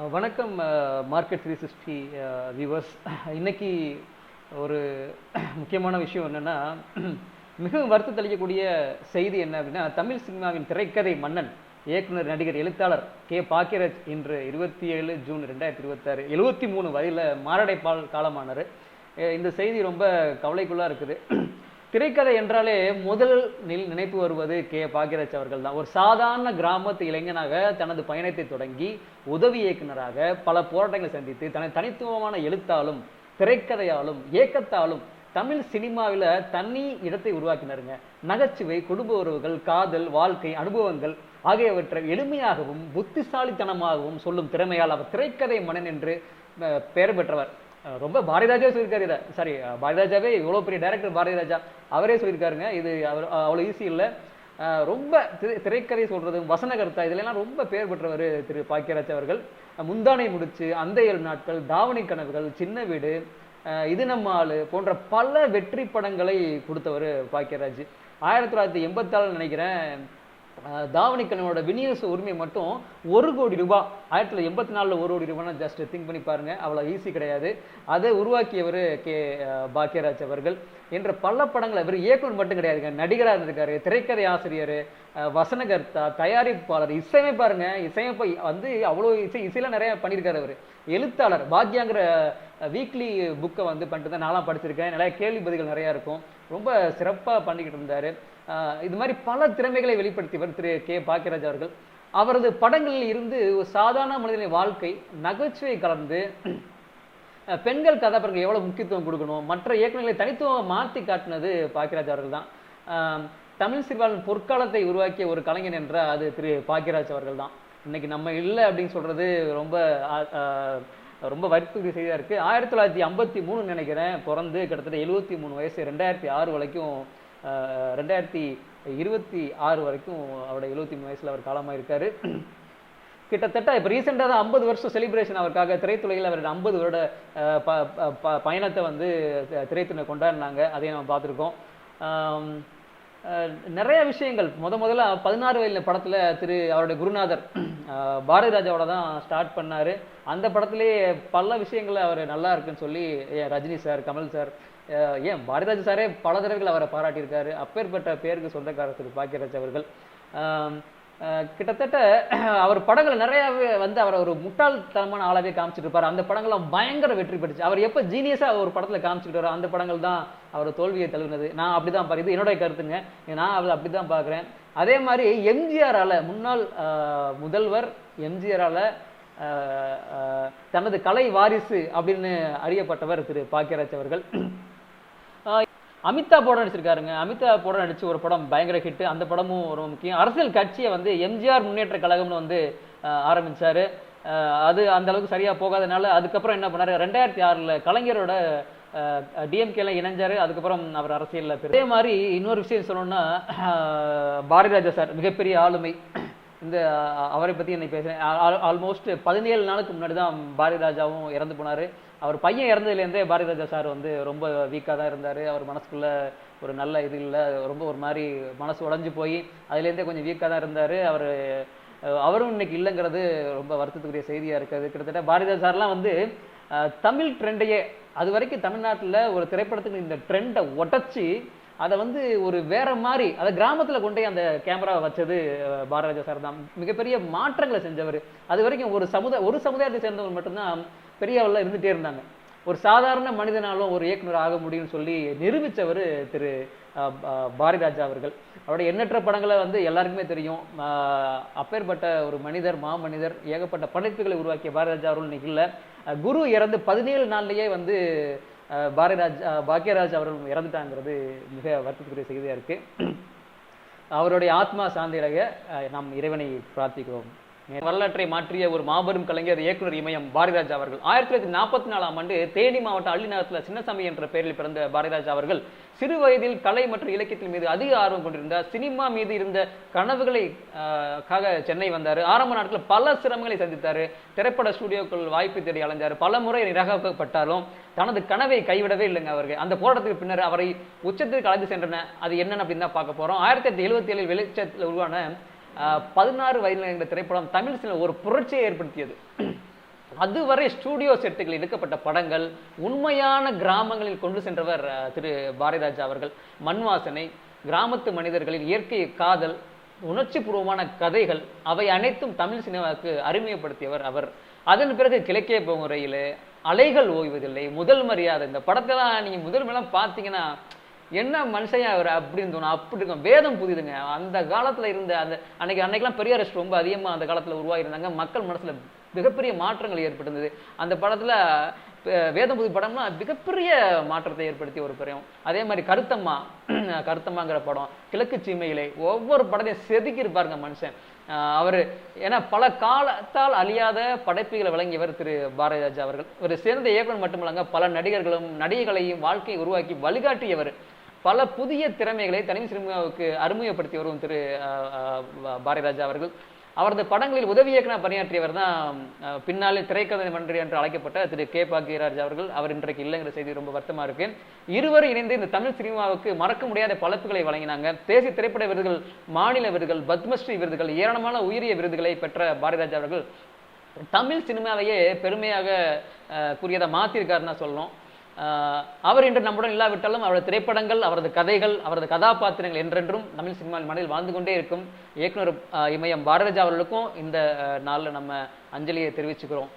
வணக்கம் market 360 viewers. இன்னைக்கு ஒரு முக்கியமான விஷயம் என்னன்னா, மிகவும் வருத்தம் அளிக்கக்கூடிய செய்தி என்ன அப்படின்னா, தமிழ் சினிமாவின் திரைக்கதை மன்னன், இயக்குனர், நடிகர், எழுத்தாளர் கே பாக்கியராஜ் இன்று 27 ஜூன் 2026 73 வயதில் மாரடைப்பால் காலமானார். இந்த செய்தி ரொம்ப கவலைக்குள்ளா இருக்குது. திரைக்கதை என்றாலே முதல் நினைப்பு வருவது கே பாக்கியராஜ் அவர்கள் தான். ஒரு சாதாரண கிராமத்து இளைஞனாக தனது பயணத்தை தொடங்கி உதவி இயக்குனராக பல போராட்டங்களை சந்தித்து தனது தனித்துவமான எழுத்தாலும் திரைக்கதையாலும் இயக்கத்தாலும் தமிழ் சினிமாவில் தனி இடத்தை உருவாக்கினாருங்க. நகைச்சுவை, குடும்ப உறவுகள், காதல், வாழ்க்கை அனுபவங்கள் ஆகியவற்றை எளிமையாகவும் புத்திசாலித்தனமாகவும் சொல்லும் திறமையால் அவர் திரைக்கதை மன்னன் என்று பெயர் பெற்றவர். ரொம்ப பாரதிராஜாவே சொல்லியிருக்காரு. இதை சாரி, பாரதிராஜாவே இவ்வளோ பெரிய டைரக்டர் பாரதிராஜா அவரே சொல்லியிருக்காருங்க. இது அவர் அவ்வளோ ஈஸி இல்லை. ரொம்ப திரைக்கதை சொல்றது, வசனகர்த்தா, இதுலாம் ரொம்ப பெயர் பெற்றவர் திரு பாக்கியராஜ் அவர்கள். முந்தானை முடிச்சு, அந்த 7 நாட்கள், தாவணி கனவுகள், சின்ன வீடு, இது நம்ம ஆளு போன்ற பல வெற்றி படங்களை கொடுத்தவர் பாக்கியராஜ். 1984 நினைக்கிறேன், தாவணி கனவோட விநியோக உரிமை மட்டும் 1 கோடி ரூபாய். 1984 1 கோடி ரூபாய்னா ஜஸ்ட் திங்க் பண்ணி பாருங்க, அவ்வளோ ஈஸி கிடையாது. அதை உருவாக்கியவர் கே பாக்கியராஜ் அவர்கள். என்ற பல படங்கள் அவர் இயக்குனர் மட்டும் கிடையாதுங்க, நடிகராக இருந்திருக்காரு, திரைக்கதை ஆசிரியர், வசனகர்த்தா, தயாரிப்பாளர், இசையமைப்பாருங்க. இசையமைப்பை வந்து அவ்வளோ இசையில நிறைய பண்ணியிருக்காரு அவர். எழுத்தாளர், பாக்யாங்கிற வீக்லி புக்கை வந்து பண்ணிட்டு தான் நான்லாம் படிச்சிருக்கேன். நிறைய கேள்வி பதில்கள் நிறையா இருக்கும். ரொம்ப சிறப்பாக பண்ணிக்கிட்டு இருந்தார். இது மாதிரி பல திறமைகளை வெளிப்படுத்தியவர் திரு கே பாக்கியராஜ் அவர்கள். அவரது படங்களில் இருந்து ஒரு சாதாரண மனிதனின் வாழ்க்கை, நகைச்சுவை கலந்து பெண்கள் கதாபாத்திரங்களுக்கு எவ்வளவு முக்கியத்துவம் கொடுக்கணும், மற்ற இயக்குநர்களை தனித்துவம் மாற்றி காட்டினது பாக்கியராஜ் அவர்கள் தான். தமிழ் சினிமாவின் பொற்காலத்தை உருவாக்கிய ஒரு கலைஞன் என்ற அது திரு பாக்கியராஜ் அவர்கள் தான். இன்னைக்கு நம்ம இல்லை அப்படின்னு சொல்றது ரொம்ப ரொம்ப வருத்தக்கூடிய செய்தியாக இருக்குது. 1953 நினைக்கிறேன் பிறந்து, கிட்டத்தட்ட 73 வயசு. 2006 வரைக்கும் 2026 வரைக்கும் அவருடைய 73 வயசுல அவர் காலமாக இருக்காரு. கிட்டத்தட்ட இப்போ ரீசெண்டாக தான் 50 வருஷம் செலிப்ரேஷன் அவருக்காக திரைத்துறையில் அவர் 50 வருட பயணத்தை வந்து திரைத்துறை கொண்டாடினாங்க. அதையும் நம்ம பார்த்துருக்கோம். நிறைய விஷயங்கள் முதல்ல 16 வயதில் படத்தில் அவருடைய குருநாதர் பாரதிராஜாவோட தான் ஸ்டார்ட் பண்ணார். அந்த படத்திலே பல விஷயங்கள் அவர் நல்லா இருக்குன்னு சொல்லி ரஜினி சார், கமல் சார், ஏன் பாரதிராஜா சாரே பல தடவைகள் அவரை பாராட்டியிருக்காரு. அப்பேற்பட்ட பேருக்கு சொந்தக்காரர் திரு பாக்கியராஜ் அவர்கள். கிட்டத்தட்ட அவர் படங்கள் நிறையாவே வந்து அவரை ஒரு முட்டாள்தனமான ஆளாவே காமிச்சிட்டு இருப்பார். அந்த படங்கள்லாம் பயங்கர வெற்றி பெற்றுச்சு. அவர் எப்போ ஜீனியஸாக ஒரு படத்தில் காமிச்சிட்டு வர அந்த படங்கள் தான் அவர் தோல்வியை தழுவினது. நான் அப்படிதான் பார்க்குறது, என்னுடைய கருத்துங்க. நான் அவளை அப்படிதான் பார்க்குறேன். அதே மாதிரி எம்ஜிஆரால், முன்னாள் முதல்வர் எம்ஜிஆரால் தனது கலை வாரிசு அப்படின்னு அறியப்பட்டவர் திரு பாக்கியராஜ் அவர்கள். அமிதாப்போட நடிச்சிருக்காருங்க. அமிதாப்போட நடிச்சு ஒரு படம் பயங்கர ஹிட். அந்த படமும் ரொம்ப முக்கியம். அரசியல் கட்சியை வந்து எம்ஜிஆர் முன்னேற்ற கழகம்னு வந்து ஆரம்பிச்சாரு. அது அந்த அளவுக்கு சரியா போகாதனால அதுக்கப்புறம் என்ன பண்ணாரு, 2006 கலைஞரோட டிஎம்கேல இணைஞ்சாரு. அதுக்கப்புறம் அவர் அரசியல்ல. அதே மாதிரி இன்னொரு விஷயம் சொல்லணும்னா, பாரதிராஜா சார் மிகப்பெரிய ஆளுமை. இந்த அவரை பற்றி என்னை பேசுகிறேன். ஆல்மோஸ்ட் 17 நாளுக்கு முன்னாடி தான் பாரதிராஜாவும் இறந்து போனார். அவர் பையன் இறந்ததுலேருந்தே பாரதிராஜா சார் வந்து ரொம்ப வீக்காக தான் இருந்தார். அவர் மனசுக்குள்ளே ஒரு நல்ல இது இல்லை, ரொம்ப ஒரு மாதிரி மனசு உடஞ்சி போய் அதுலேருந்தே கொஞ்சம் வீக்காக தான் இருந்தார். அவரும் இன்னைக்கு இல்லைங்கிறது ரொம்ப வருத்தத்துக்குரிய செய்தியாக இருக்குது. கிட்டத்தட்ட பாரதிராஜா சார்லாம் வந்து தமிழ் ட்ரெண்டையே, அது வரைக்கும் தமிழ்நாட்டில் ஒரு திரைப்படத்துக்கு இந்த ட்ரெண்டை உடச்சி அதை வந்து ஒரு வேற மாதிரி, அதை கிராமத்தில் கொண்டே அந்த கேமராவை வச்சது பாரதிராஜா சார் தான். மிகப்பெரிய மாற்றங்களை செஞ்சவர். அது வரைக்கும் ஒரு சமுதாயத்தை சேர்ந்தவர் மட்டும்தான் பெரிய அளவில் இருந்துகிட்டே இருந்தாங்க. ஒரு சாதாரண மனிதனாலும் ஒரு இயக்குனர் ஆக முடியும்னு சொல்லி நிரூபித்தவர் திரு பாரதிராஜா அவர்கள். அவருடைய எண்ணற்ற படங்களை வந்து எல்லாருக்குமே தெரியும். அப்பேற்பட்ட ஒரு மனிதர், மாமனிதர், ஏகப்பட்ட படைப்புகளை உருவாக்கிய பாரதிராஜா அவர்கள் இன்னைக்கு இல்லை. குரு இறந்து 17 நாள்லேயே வந்து பாக்கியராஜ் அவர்கள் இறந்துட்டாங்கிறது மிக வருத்தத்துக்குரிய செய்தியாக இருக்கு. அவருடைய ஆத்மா சாந்தியடைய நாம் இறைவனை பிரார்த்திக்கிறோம். வரலாற்றை மாற்றிய ஒரு மாபெரும் கலைஞர், இயக்குனர், இமயம் பாரதிராஜா அவர்கள். 1944 ஆண்டு தேனி மாவட்டம் அள்ளிநகரத்தில் சின்னசாமி என்ற பெயரில் பிறந்த பாரதிராஜா அவர்கள் சிறு வயதில் கலை மற்றும் இலக்கியத்தின் மீது அதிக ஆர்வம் கொண்டிருந்தார். சினிமா மீது இருந்த கனவுகளுக்காக சென்னை வந்தார். ஆரம்ப நாட்களில் பல சிரமங்களை சந்தித்தார். திரைப்பட ஸ்டுடியோக்கள் வாய்ப்பு தேடி அலைஞ்சார். பல முறை நிராகரிக்கப்பட்டாலும் தனது கனவை கைவிடவே இல்லைங்க அவர்கள். அந்த போராட்டத்துக்கு பின்னர் அவரை உச்சத்திற்கு அழைத்து சென்றன. அது என்னன்னு அப்படின்னு தான் பார்க்க போறோம். 1977 வெளிச்சத்தில் உருவான 16 வயதில் என்ற திரைப்படம் தமிழ் சினிமா ஒரு புரட்சியை ஏற்படுத்தியது. அதுவரை ஸ்டூடியோ செட்டுகளில் எடுக்கப்பட்ட படங்கள், உண்மையான கிராமங்களில் கொண்டு சென்றவர் திரு பாரதிராஜா அவர்கள். மண் வாசனை, கிராமத்து மனிதர்களின் இயற்கை காதல், உணர்ச்சி பூர்வமான கதைகள், அவை அனைத்தும் தமிழ் சினிமாவுக்கு அறிமுகப்படுத்தியவர் அவர். அதன் பிறகு கிழக்கே போகும் ரயில், அலைகள் ஓய்வதில்லை, முதல் மரியாதை, இந்த படத்தெல்லாம் நீங்க முதல் மேலாம் பார்த்தீங்கன்னா என்ன மனுஷையா அவர் அப்படின்னு தோணும். அப்படி இருக்கும். வேதம் புதிதுங்க. அந்த காலத்துல இருந்த அந்த அன்னைக்கெல்லாம் பெரியாரிஸ்ட் ரொம்ப அதிகமா அந்த காலத்துல உருவாகியிருந்தாங்க. மக்கள் மனசுல மிகப்பெரிய மாற்றங்கள் ஏற்பட்டிருந்தது. அந்த படத்துல வேதம் புதி படம்னா மிகப்பெரிய மாற்றத்தை ஏற்படுத்திய ஒரு படம். அதே மாதிரி கருத்தம்மாங்கிற படம், கிழக்கு சீமையிலே, ஒவ்வொரு படத்தையும் செதுக்கி இருப்பாருங்க மனுஷன். அவரு ஏன்னா பல காலத்தால் அழியாத படைப்புகளை வழங்கியவர் திரு பாரதிராஜா அவர்கள். ஒரு சிறந்த இயக்குனர் மட்டுமல்லங்க, பல நடிகர்களும் நடிகைகளையும் வாழ்க்கையை உருவாக்கி வழிகாட்டியவர். பல புதிய திறமைகளை தனி சினிமாவுக்கு அறிமுகப்படுத்தி வரும் திரு பாரதிராஜா அவர்கள். அவரது படங்களில் உதவி இயக்குனர் பணியாற்றியவர் தான் பின்னாளில் திரைக்கதை மன்றி என்று அழைக்கப்பட்ட திரு கே பாக்யராஜ் அவர்கள். அவர் இன்றைக்கு இல்லைங்கிற செய்தி ரொம்ப வருத்தமா இருக்கு. இருவரும் இணைந்து இந்த தமிழ் சினிமாவுக்கு மறக்க முடியாத படைப்புகளை வழங்கினாங்க. தேசிய திரைப்பட விருதுகள், மாநில விருதுகள், பத்மஸ்ரீ விருதுகள், ஏராளமான உயரிய விருதுகளை பெற்ற பாரதிராஜா அவர்கள் தமிழ் சினிமாவையே பெருமையாக கூறியதை மாத்திருக்காருன்னு தான் சொல்லணும். அவர் இன்று நம்முடன் இல்லாவிட்டாலும் அவரது திரைப்படங்கள், அவரது கதைகள், அவரது கதாபாத்திரங்கள் என்றென்றும் தமிழ் சினிமாவின் மனதில் வாழ்ந்து கொண்டே இருக்கும். இயக்குனர் இமயம் பாரதிராஜா அவர்களுக்கும் இந்த நாளில் நம்ம அஞ்சலியை தெரிவிச்சுக்கிறோம்.